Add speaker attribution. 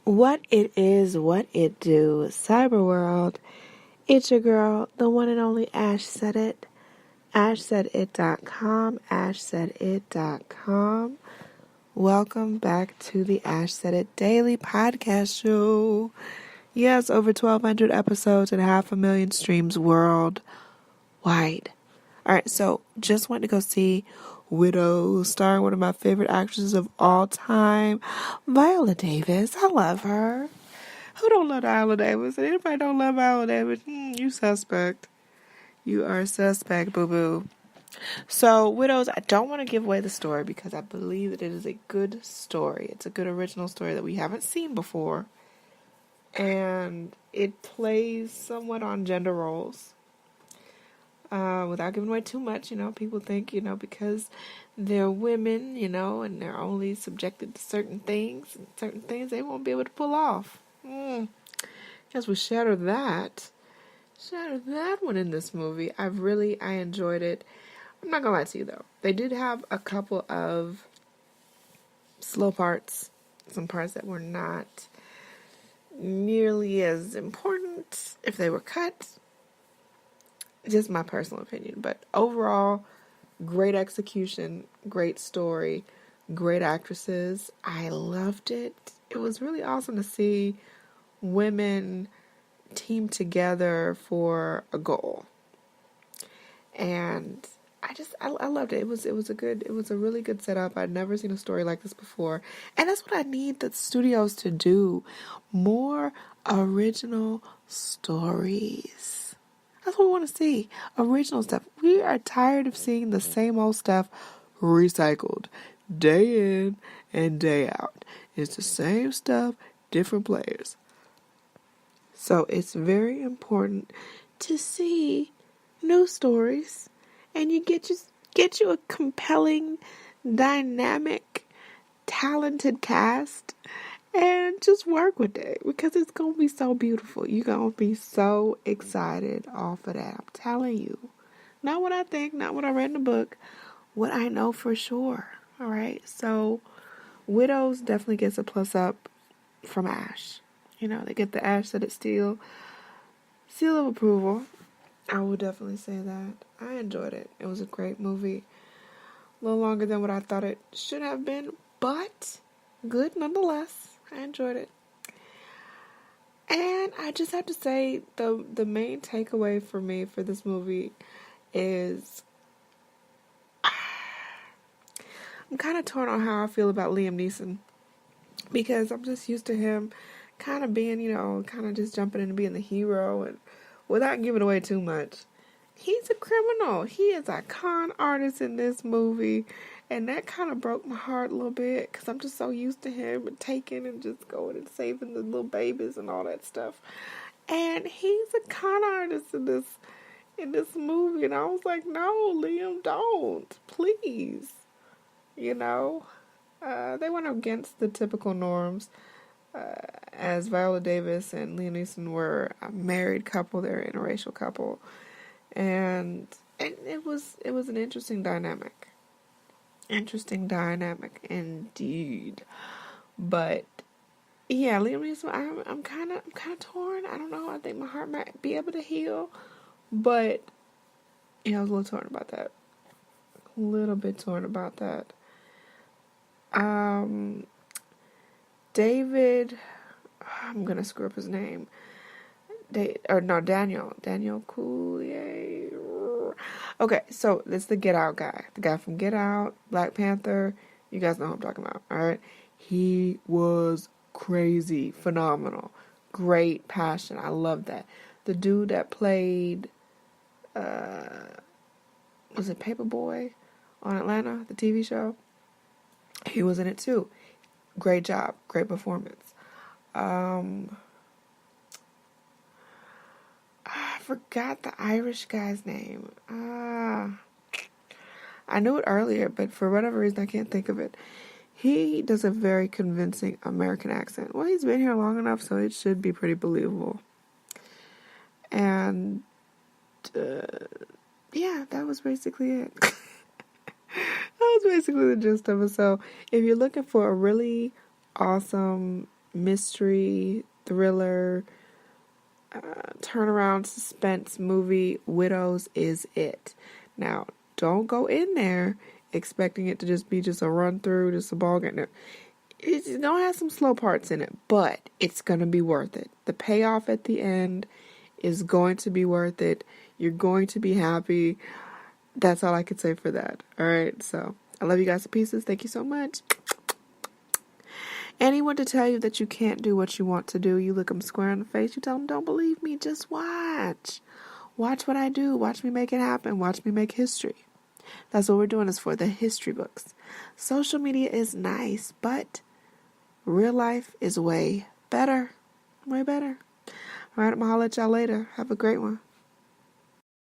Speaker 1: What it is, what it do, cyber world. It's your girl, the one and only Ash Said It. AshSaidIt.com, AshSaidIt.com. Welcome back to the Ash Said It Daily Podcast Show. Yes, over 1,200 episodes and 500,000 streams worldwide. Alright, so just went to go see Widow, starring one of my favorite actresses of all time, Viola Davis. I love her. Who don't love Viola Davis? And anybody don't love Viola Davis, you suspect. You are a suspect, boo-boo. So, Widows, I don't want to give away the story because I believe that it is a good story. It's a good original story that we haven't seen before. And it plays somewhat on gender roles. Without giving away too much, people think, because they're women, and they're only subjected to certain things they won't be able to pull off. Guess we shatter that one in this movie. I enjoyed it. I'm not gonna lie to you though. They did have a couple of slow parts, some parts that were not nearly as important if they were cut. Just my personal opinion. But overall, great execution, great story, great actresses. I loved it. It was really awesome to see women team together for a goal. And I loved it. It was a really good setup. I'd never seen a story like this before. And that's what I need the studios to do. More original stories. That's what we want to see. Original stuff. We are tired of seeing the same old stuff recycled day in and day out. It's the same stuff, different players. So it's very important to see new stories, and you get you a compelling, dynamic, talented cast, and just work with it because it's gonna be so beautiful. You're gonna be so excited off of that. I'm telling you, not what I think, not what I read in the book, what I know for sure. All right, so Widows definitely gets a plus up from Ash. They get the Ash Said It seal of approval. I would definitely say that. I enjoyed it. It was a great movie. A little longer than what I thought it should have been, but good nonetheless. I enjoyed it. And I just have to say, the main takeaway for me for this movie is I'm kind of torn on how I feel about Liam Neeson. Because I'm just used to him kind of being, kind of just jumping into being the hero and without giving away too much. He's a criminal. He is a con artist in this movie. And that kind of broke my heart a little bit because I'm just so used to him taking and just going and saving the little babies and all that stuff. And he's a con artist in this movie. And I was like, no, Liam, don't. Please. They went against the typical norms. As Viola Davis and Liam Neeson were a married couple, they're an interracial couple. And it was an interesting dynamic. Interesting dynamic indeed. But yeah, Liam Neeson, I'm kind of torn. I don't know. I think my heart might be able to heal, but I was a little torn about that. A little bit torn about that. David, I'm gonna screw up his name. Daniel Coulier. Okay, so it's the Get Out guy. The guy from Get Out, Black Panther. You guys know who I'm talking about, alright? He was crazy, phenomenal, great passion. I love that. The dude that played, was it Paperboy on Atlanta, the TV show? He was in it too. Great job, great performance. I forgot the Irish guy's name. I knew it earlier, but for whatever reason, I can't think of it. He does a very convincing American accent. Well, he's been here long enough, so it should be pretty believable. And, yeah, that was basically it. That was basically the gist of it. So, if you're looking for a really awesome mystery, thriller, turnaround suspense movie, Widows is it. Now, don't go in there expecting it to just be just a run through, just a ball game. It's gonna have some slow parts in it, but it's gonna be worth it. The payoff at the end is going to be worth it. You're going to be happy. That's all I could say for that. All right, so I love you guys to pieces. Thank you so much. Anyone to tell you that you can't do what you want to do, you look them square in the face, you tell them, don't believe me, just watch. Watch what I do. Watch me make it happen. Watch me make history. That's what we're doing this for, the history books. Social media is nice, but real life is way better. Way better. All right, I'm going to holler at y'all later. Have a great one.